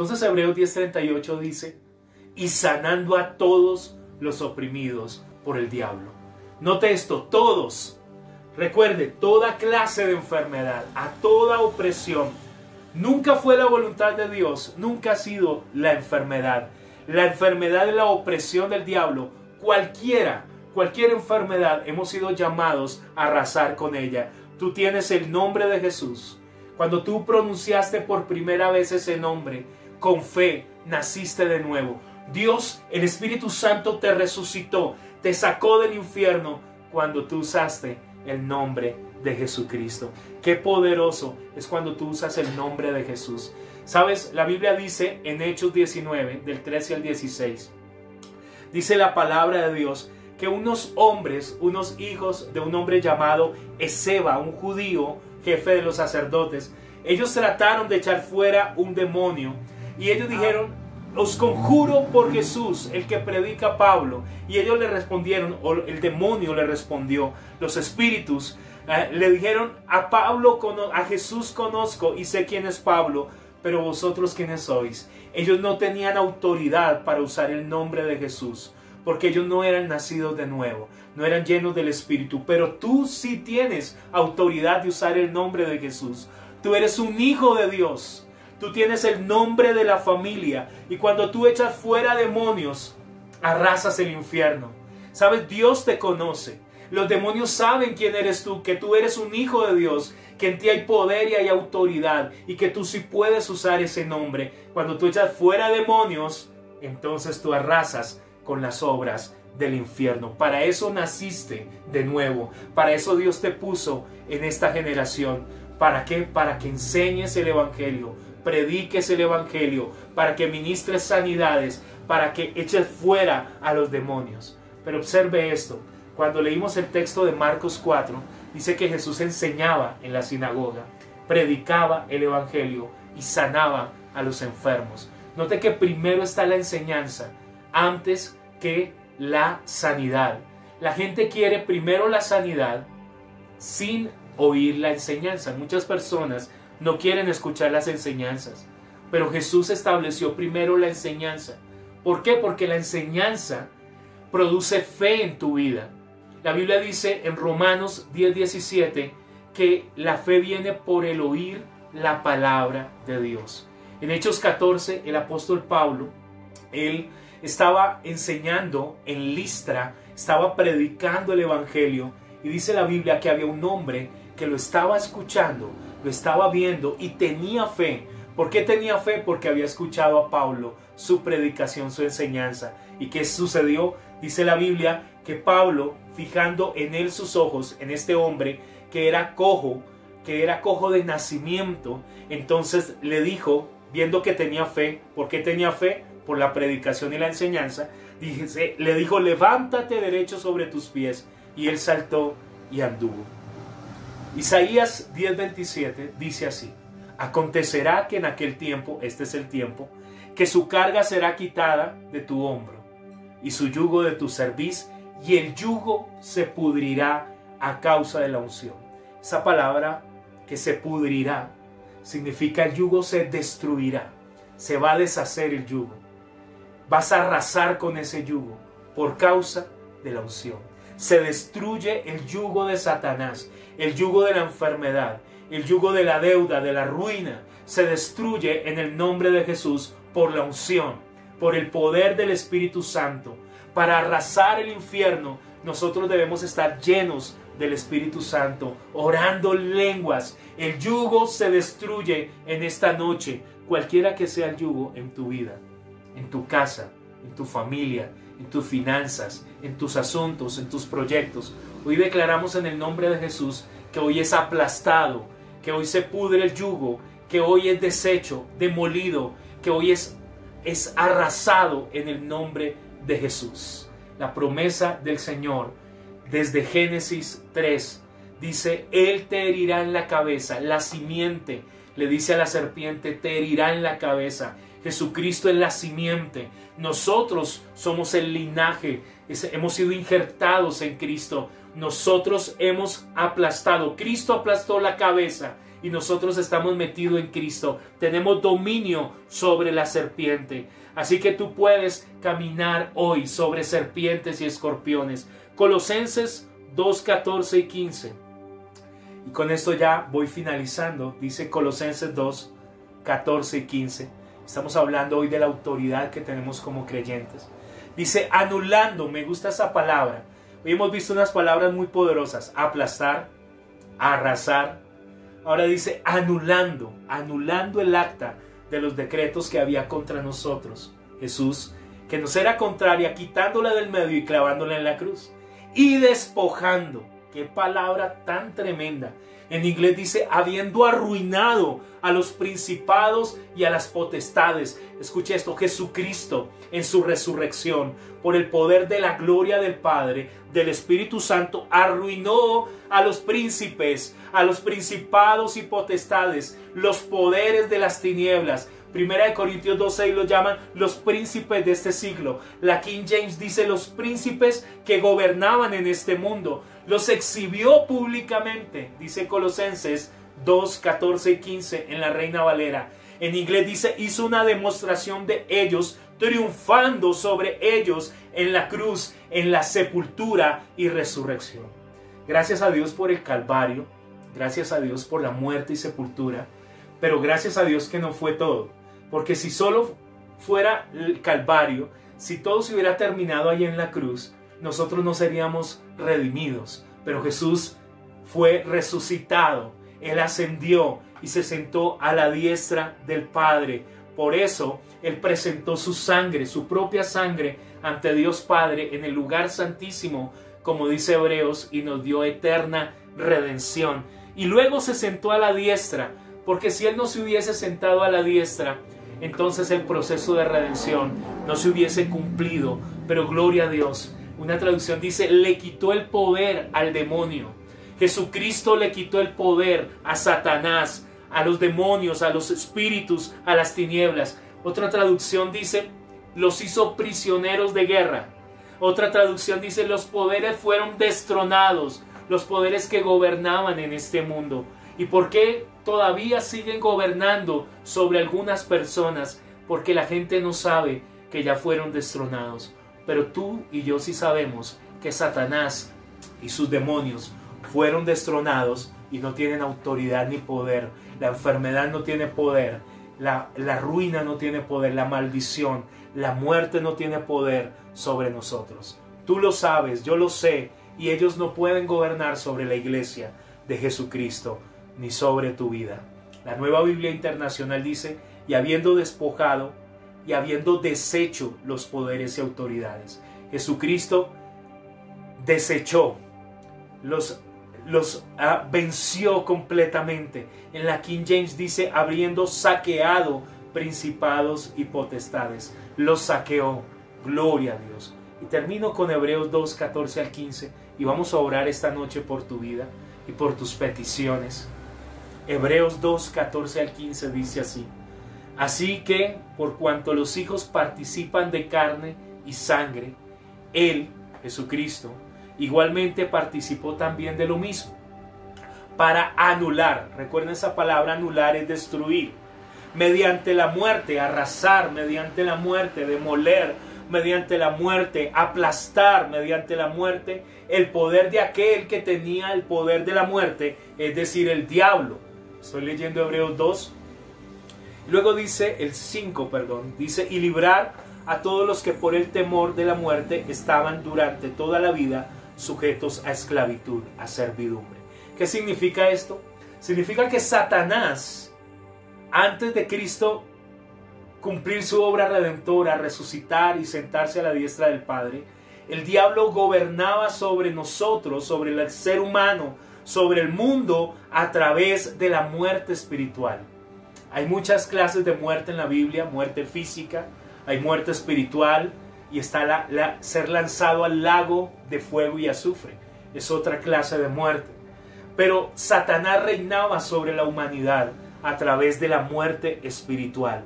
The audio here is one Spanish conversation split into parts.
Entonces Hebreos 10:38 dice, y sanando a todos los oprimidos por el diablo. Note esto, todos. Recuerde, toda clase de enfermedad, a toda opresión. Nunca fue la voluntad de Dios, nunca ha sido la enfermedad. La enfermedad es la opresión del diablo. Cualquier enfermedad hemos sido llamados a arrasar con ella. Tú tienes el nombre de Jesús. Cuando tú pronunciaste por primera vez ese nombre, con fe, naciste de nuevo. Dios, el Espíritu Santo te resucitó, te sacó del infierno cuando tú usaste el nombre de Jesucristo. Qué poderoso es cuando tú usas el nombre de Jesús. ¿Sabes? La Biblia dice en Hechos 19, del 13 al 16, dice la palabra de Dios que unos hombres, unos hijos de un hombre llamado Esceva, un judío, jefe de los sacerdotes, ellos trataron de echar fuera un demonio y ellos dijeron, os conjuro por Jesús, el que predica Pablo. Y ellos le respondieron, o el demonio le respondió, los espíritus le dijeron, a Pablo, a Jesús conozco y sé quién es Pablo, pero vosotros quiénes sois. Ellos no tenían autoridad para usar el nombre de Jesús, porque ellos no eran nacidos de nuevo, no eran llenos del Espíritu. Pero tú sí tienes autoridad de usar el nombre de Jesús. Tú eres un hijo de Dios. Tú tienes el nombre de la familia. Y cuando tú echas fuera demonios, arrasas el infierno. ¿Sabes? Dios te conoce. Los demonios saben quién eres tú, que tú eres un hijo de Dios, que en ti hay poder y hay autoridad, y que tú sí puedes usar ese nombre. Cuando tú echas fuera demonios, entonces tú arrasas con las obras del infierno. Para eso naciste de nuevo. Para eso Dios te puso en esta generación. ¿Para qué? Para que enseñes el Evangelio, prediques el Evangelio, para que ministres sanidades, para que eches fuera a los demonios. Pero observe esto. Cuando leímos el texto de Marcos 4, dice que Jesús enseñaba en la sinagoga, predicaba el Evangelio y sanaba a los enfermos. Note que primero está la enseñanza antes que la sanidad. La gente quiere primero la sanidad sin oír la enseñanza. Muchas personas no quieren escuchar las enseñanzas, pero Jesús estableció primero la enseñanza. ¿Por qué? Porque la enseñanza produce fe en tu vida. La Biblia dice en Romanos 10:17 que la fe viene por el oír la palabra de Dios. En Hechos 14, el apóstol Pablo, él estaba enseñando en Listra, estaba predicando el Evangelio, y dice la Biblia que había un hombre que lo estaba escuchando, lo estaba viendo y tenía fe. ¿Por qué tenía fe? Porque había escuchado a Pablo, su predicación, su enseñanza. ¿Y qué sucedió? Dice la Biblia que Pablo, fijando en él sus ojos, en este hombre que era cojo de nacimiento, entonces le dijo, viendo que tenía fe, ¿por qué tenía fe? Por la predicación y la enseñanza, le dijo, levántate derecho sobre tus pies, y él saltó y anduvo. Isaías 10:27 dice así, acontecerá que en aquel tiempo, este es el tiempo, que su carga será quitada de tu hombro, y su yugo de tu cerviz, y el yugo se pudrirá a causa de la unción. Esa palabra que se pudrirá significa el yugo se destruirá, se va a deshacer el yugo. Vas a arrasar con ese yugo por causa de la unción. Se destruye el yugo de Satanás, el yugo de la enfermedad, el yugo de la deuda, de la ruina. Se destruye en el nombre de Jesús por la unción, por el poder del Espíritu Santo. Para arrasar el infierno, nosotros debemos estar llenos del Espíritu Santo, orando lenguas. El yugo se destruye en esta noche, cualquiera que sea el yugo en tu vida, en tu casa, en tu familia, en tus finanzas, en tus asuntos, en tus proyectos. Hoy declaramos en el nombre de Jesús que hoy es aplastado, que hoy se pudre el yugo, que hoy es deshecho, demolido, que hoy es arrasado en el nombre de Jesús. La promesa del Señor desde Génesis 3 dice, Él te herirá en la cabeza, la simiente le dice a la serpiente, te herirá en la cabeza. Jesucristo es la simiente. Nosotros somos el linaje. Hemos sido injertados en Cristo. Nosotros hemos aplastado. Cristo aplastó la cabeza y nosotros estamos metidos en Cristo. Tenemos dominio sobre la serpiente. Así que tú puedes caminar hoy sobre serpientes y escorpiones. Colosenses 2, 14 y 15. Y con esto ya voy finalizando. Dice Colosenses 2, 14 y 15. Estamos hablando hoy de la autoridad que tenemos como creyentes. Dice anulando, me gusta esa palabra. Hoy hemos visto unas palabras muy poderosas. Aplastar, arrasar. Ahora dice anulando el acta de los decretos que había contra nosotros. Jesús, que nos era contraria, quitándola del medio y clavándola en la cruz. Y despojando. Qué palabra tan tremenda. En inglés dice, habiendo arruinado a los principados y a las potestades. Escuche esto, Jesucristo en su resurrección, por el poder de la gloria del Padre, del Espíritu Santo, arruinó a los príncipes, a los principados y potestades, los poderes de las tinieblas. Primera de Corintios 12 lo llaman los príncipes de este siglo. La King James dice los príncipes que gobernaban en este mundo. Los exhibió públicamente, dice Colosenses 2, 14 y 15 en la Reina Valera. En inglés dice, hizo una demostración de ellos, triunfando sobre ellos en la cruz, en la sepultura y resurrección. Gracias a Dios por el Calvario, gracias a Dios por la muerte y sepultura, pero gracias a Dios que no fue todo. Porque si solo fuera el Calvario, si todo se hubiera terminado ahí en la cruz, nosotros no seríamos redimidos. Pero Jesús fue resucitado, Él ascendió y se sentó a la diestra del Padre. Por eso Él presentó su sangre, su propia sangre, ante Dios Padre en el lugar santísimo, como dice Hebreos, y nos dio eterna redención. Y luego se sentó a la diestra, porque si Él no se hubiese sentado a la diestra, entonces el proceso de redención no se hubiese cumplido. Pero gloria a Dios. Una traducción dice, le quitó el poder al demonio. Jesucristo le quitó el poder a Satanás, a los demonios, a los espíritus, a las tinieblas. Otra traducción dice, los hizo prisioneros de guerra. Otra traducción dice, los poderes fueron destronados, los poderes que gobernaban en este mundo. ¿Y por qué todavía siguen gobernando sobre algunas personas? Porque la gente no sabe que ya fueron destronados. Pero tú y yo sí sabemos que Satanás y sus demonios fueron destronados y no tienen autoridad ni poder. La enfermedad no tiene poder, la ruina no tiene poder, la maldición, la muerte no tiene poder sobre nosotros. Tú lo sabes, yo lo sé, y ellos no pueden gobernar sobre la iglesia de Jesucristo ni sobre tu vida. La Nueva Biblia Internacional dice, y habiendo despojado y habiendo deshecho los poderes y autoridades. Jesucristo desechó, los venció completamente. En la King James dice, habiendo saqueado principados y potestades. Los saqueó. Gloria a Dios. Y termino con Hebreos 2, 14 al 15. Y vamos a orar esta noche por tu vida y por tus peticiones. Hebreos 2, 14 al 15 dice así. Así que, por cuanto los hijos participan de carne y sangre, Él, Jesucristo, igualmente participó también de lo mismo, para anular, recuerden esa palabra anular es destruir, mediante la muerte, arrasar, mediante la muerte, demoler, mediante la muerte, aplastar, mediante la muerte, el poder de aquel que tenía el poder de la muerte, es decir, el diablo. Estoy leyendo Hebreos 2. Luego dice el 5, dice, y librar a todos los que por el temor de la muerte estaban durante toda la vida sujetos a esclavitud, a servidumbre. ¿Qué significa esto? Significa que Satanás, antes de Cristo cumplir su obra redentora, resucitar y sentarse a la diestra del Padre, el diablo gobernaba sobre nosotros, sobre el ser humano, sobre el mundo, a través de la muerte espiritual. Hay muchas clases de muerte en la Biblia, muerte física, hay muerte espiritual y está ser lanzado al lago de fuego y azufre. Es otra clase de muerte. Pero Satanás reinaba sobre la humanidad a través de la muerte espiritual.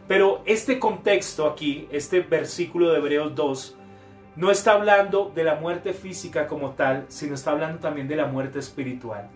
Pero este contexto aquí, este versículo de Hebreos 2, no está hablando de la muerte física como tal, sino está hablando también de la muerte espiritual.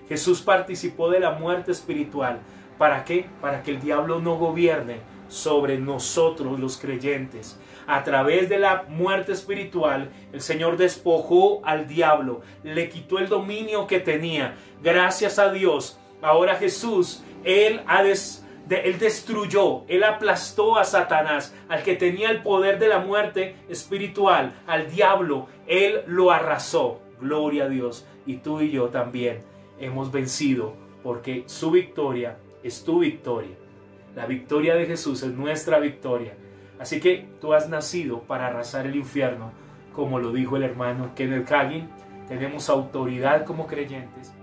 Jesús participó de la muerte espiritual. ¿Para qué? Para que el diablo no gobierne sobre nosotros los creyentes. A través de la muerte espiritual, el Señor despojó al diablo, le quitó el dominio que tenía. Gracias a Dios, ahora Jesús, Él destruyó, Él aplastó a Satanás, al que tenía el poder de la muerte espiritual, al diablo, Él lo arrasó. Gloria a Dios. Y tú y yo también hemos vencido, porque su victoria es tu victoria. La victoria de Jesús es nuestra victoria. Así que tú has nacido para arrasar el infierno, como lo dijo el hermano Kenneth Hagin. Tenemos autoridad como creyentes.